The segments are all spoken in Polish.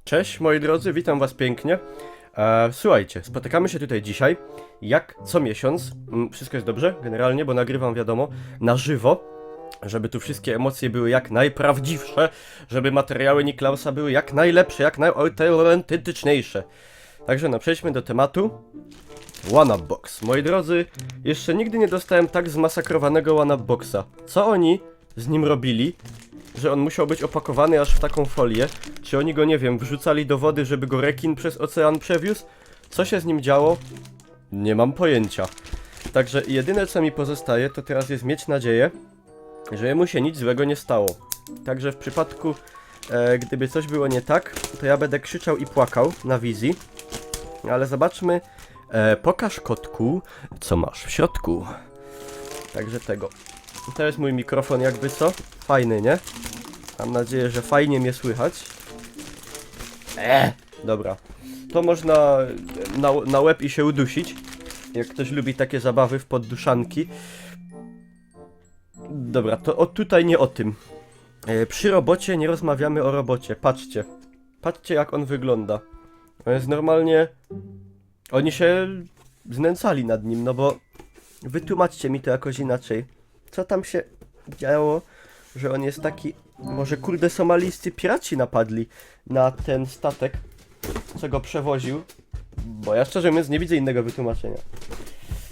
Cześć moi drodzy, witam was pięknie. Słuchajcie, spotykamy się tutaj dzisiaj, jak co miesiąc, wszystko jest dobrze generalnie, bo nagrywam wiadomo, na żywo, żeby tu wszystkie emocje były jak najprawdziwsze, żeby materiały Niklausa były jak najlepsze, jak najautentyczniejsze. Także no, przejdźmy do tematu. One-Up Box. Moi drodzy, jeszcze nigdy nie dostałem tak zmasakrowanego One-Up Boxa. Co oni z nim robili, że on musiał być opakowany aż w taką folię? Czy oni go, nie wiem, wrzucali do wody, żeby go rekin przez ocean przewiózł? Co się z nim działo? Nie mam pojęcia. Także jedyne co mi pozostaje, to teraz jest mieć nadzieję, że jemu się nic złego nie stało. Także w przypadku, gdyby coś było nie tak, to ja będę krzyczał i płakał na wizji. Ale zobaczmy, pokaż kotku, co masz w środku. Także tego. To jest mój mikrofon jakby co. Fajny, nie? Mam nadzieję, że fajnie mnie słychać. Dobra. To można na łeb i się udusić. Jak ktoś lubi takie zabawy w podduszanki. Dobra, to tutaj nie o tym. Przy robocie nie rozmawiamy o robocie. Patrzcie. Patrzcie jak on wygląda. On jest normalnie... Oni się znęcali nad nim, no bo... Wytłumaczcie mi to jakoś inaczej. Co tam się działo, że on jest taki... Może kurde somalijscy piraci napadli na ten statek, co go przewoził. Bo ja szczerze mówiąc nie widzę innego wytłumaczenia.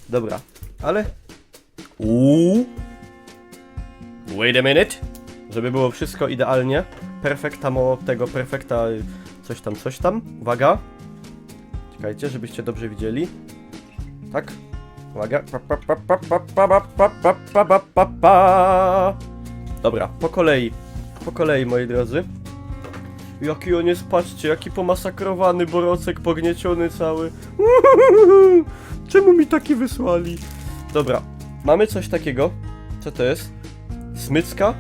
Dobra, ale... Wait a minute. Żeby było wszystko idealnie. Perfekta tego, perfekta... Coś tam. Uwaga. Czekajcie, żebyście dobrze widzieli. Tak. Uwaga. Dobra, po kolei, moi drodzy. Jaki on jest, patrzcie, jaki pomasakrowany borocek, pognieciony cały. Czemu mi taki wysłali? Dobra, mamy coś takiego. Co to jest? Smycka?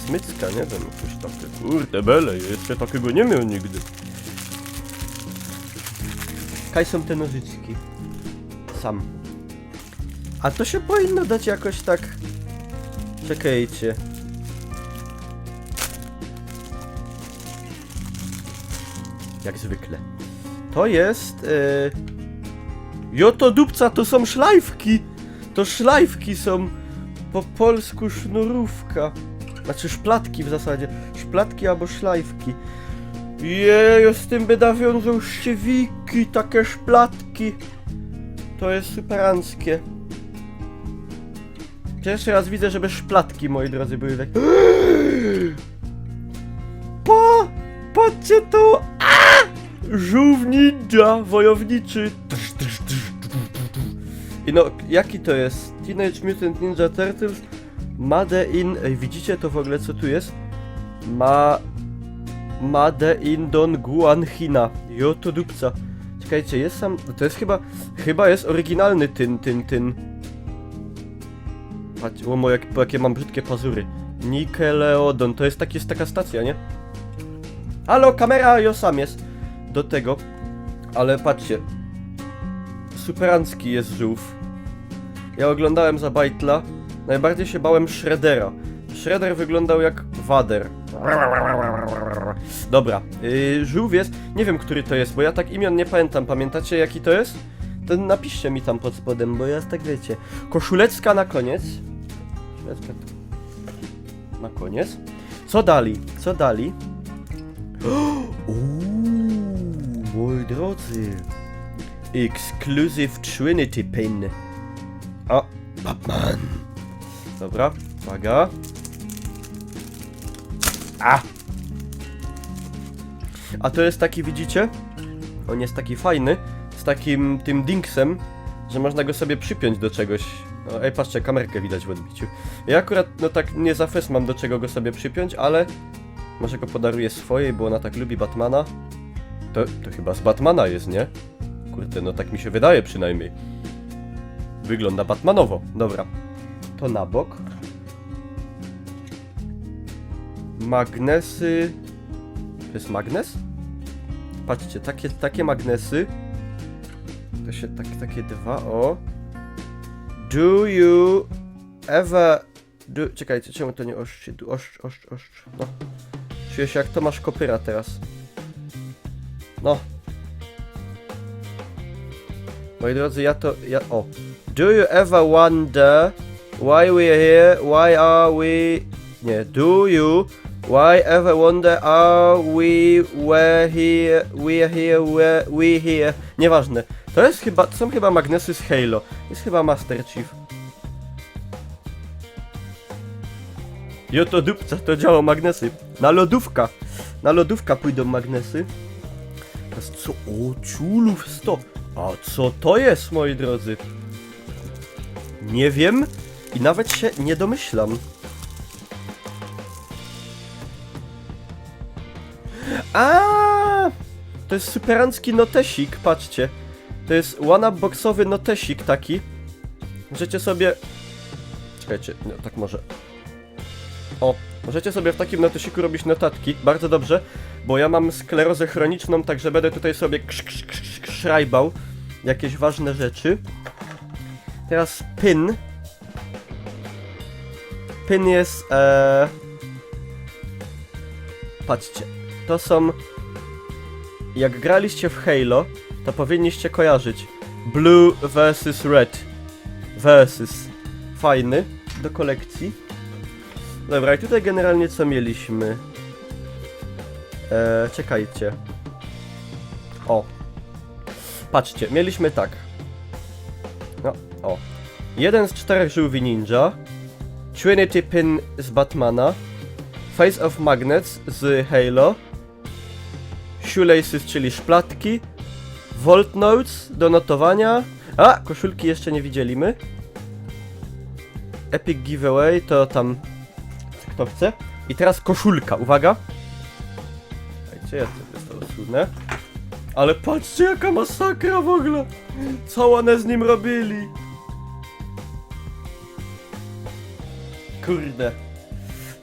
Smycka, nie wiem, coś takiego. Kurde bele, jeszcze takiego nie miał nigdy. Kaj są te nożyczki? Sam. A to się powinno dać jakoś tak... Czekajcie. Jak zwykle. To jest... Joto dupca, to są szlajfki! To szlajfki są... Po polsku sznurówka. Znaczy szplatki w zasadzie. Szplatki albo szlajfki. Jeju, z tym by nawiązał ściewiki, takie szplatki. To jest superanckie. Pierwszy raz widzę, żeby szplatki, moi drodzy, były takie... Patrzcie to! Żółw ninja, wojowniczy. I no, jaki to jest? Teenage Mutant Ninja Turtles Made in... Ej, widzicie to w ogóle, co tu jest? Made in Dongguan, China. Joto dupca. Czekajcie, jest sam... To jest chyba jest oryginalny Tin. Patrz, jakie mam brzydkie pazury. Nickelodeon, to jest taka stacja, nie? Halo, kamera, jo sam jest. Do tego. Ale patrzcie. Superancki jest żółw. Ja oglądałem za Bajtla. Najbardziej się bałem Shreddera. Shredder wyglądał jak Wader. Dobra, żółw jest, nie wiem który to jest, bo ja tak imion nie pamiętam. Pamiętacie jaki to jest? To napiszcie mi tam pod spodem, bo ja tak wiecie. Koszulecka na koniec. Koszulecka na koniec. Co dali? Moi drodzy. Exclusive Trinity Pin. O, Batman. Dobra, uwaga. A to jest taki, widzicie? On jest taki fajny, z takim tym dinksem, że można go sobie przypiąć do czegoś. No, ej, patrzcie, kamerkę widać w odbiciu. Ja akurat, no tak nie za fest mam do czego go sobie przypiąć, ale może go podaruję swojej, bo ona tak lubi Batmana. To chyba z Batmana jest, nie? Kurde, no tak mi się wydaje przynajmniej. Wygląda Batmanowo. Dobra. To na bok. Magnesy... To jest magnes? Patrzcie, takie magnesy. To się takie dwa, o. Do you ever... Czekajcie, czemu to nie oszczy? Oszcz. No. Czuję się jak Tomasz Kopyra teraz. No. Moi drodzy, o. Do you ever wonder why we're here? Why are we... Nie, do you... Why ever wonder are we were here, we're here, we here? Nieważne. To są chyba magnesy z Halo. Jest chyba Master Chief. Jo to dupca, to działa magnesy. Na lodówka pójdą magnesy. Teraz co? O, ciulów 100. A co to jest, moi drodzy? Nie wiem i nawet się nie domyślam. To jest superancki notesik, patrzcie. To jest one-up-boxowy notesik taki. Możecie sobie... Czekajcie, no tak może... O, możecie sobie w takim notesiku robić notatki, bardzo dobrze, bo ja mam sklerozę chroniczną, także będę tutaj sobie szrajbał jakieś ważne rzeczy. Teraz pin. Pin jest... Patrzcie, to są... Jak graliście w Halo, to powinniście kojarzyć. Blue vs Red. Versus. Fajny, do kolekcji. Dobra, i tutaj generalnie co mieliśmy? Czekajcie. O. Patrzcie, mieliśmy tak. No, o. 1 z 4 żółwi ninja. Trinity Pin z Batmana. Face of Magnets z Halo. Shoelaces, czyli szplatki. Volt Notes do notowania. A, koszulki jeszcze nie widzieliśmy. Epic Giveaway to tam... Kto chce? I teraz koszulka, uwaga. Słuchajcie, ja sobie to usunę. Ale patrzcie, jaka masakra w ogóle. Co one z nim robili? Kurde.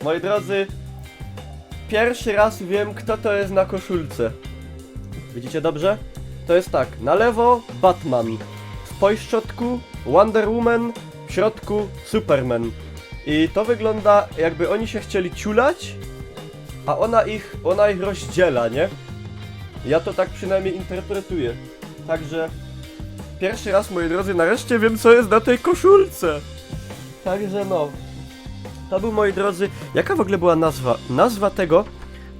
Moi drodzy, pierwszy raz wiem, kto to jest na koszulce. Widzicie dobrze? To jest tak, na lewo Batman, w pośrodku Wonder Woman, w środku Superman. I to wygląda, jakby oni się chcieli ciulać, a ona ich rozdziela, nie? Ja to tak przynajmniej interpretuję. Także pierwszy raz, moi drodzy, nareszcie wiem, co jest na tej koszulce. Także no. To był, moi drodzy, jaka w ogóle była nazwa?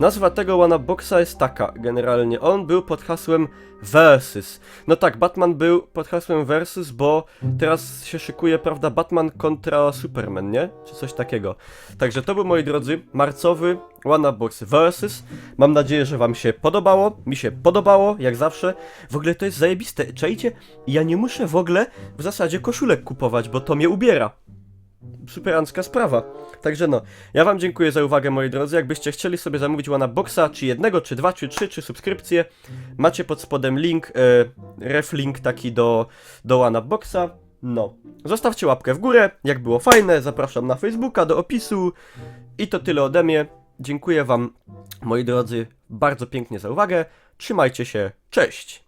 Nazwa tego one-up-boxa jest taka, generalnie. On był pod hasłem Versus. No tak, Batman był pod hasłem Versus, bo teraz się szykuje, prawda, Batman kontra Superman, nie? Czy coś takiego. Także to był, moi drodzy, marcowy one-up-box Versus. Mam nadzieję, że wam się podobało. Mi się podobało, jak zawsze. W ogóle to jest zajebiste. Czajcie? Ja nie muszę w ogóle w zasadzie koszulek kupować, bo to mnie ubiera. Superancka sprawa. Także no, ja wam dziękuję za uwagę, moi drodzy. Jakbyście chcieli sobie zamówić one-up-boxa, czy jednego, czy dwa, czy trzy, czy subskrypcję, macie pod spodem link, link taki do one-up-boxa. No, zostawcie łapkę w górę, jak było fajne, zapraszam na Facebooka, do opisu. I to tyle ode mnie. Dziękuję wam, moi drodzy, bardzo pięknie za uwagę. Trzymajcie się, cześć!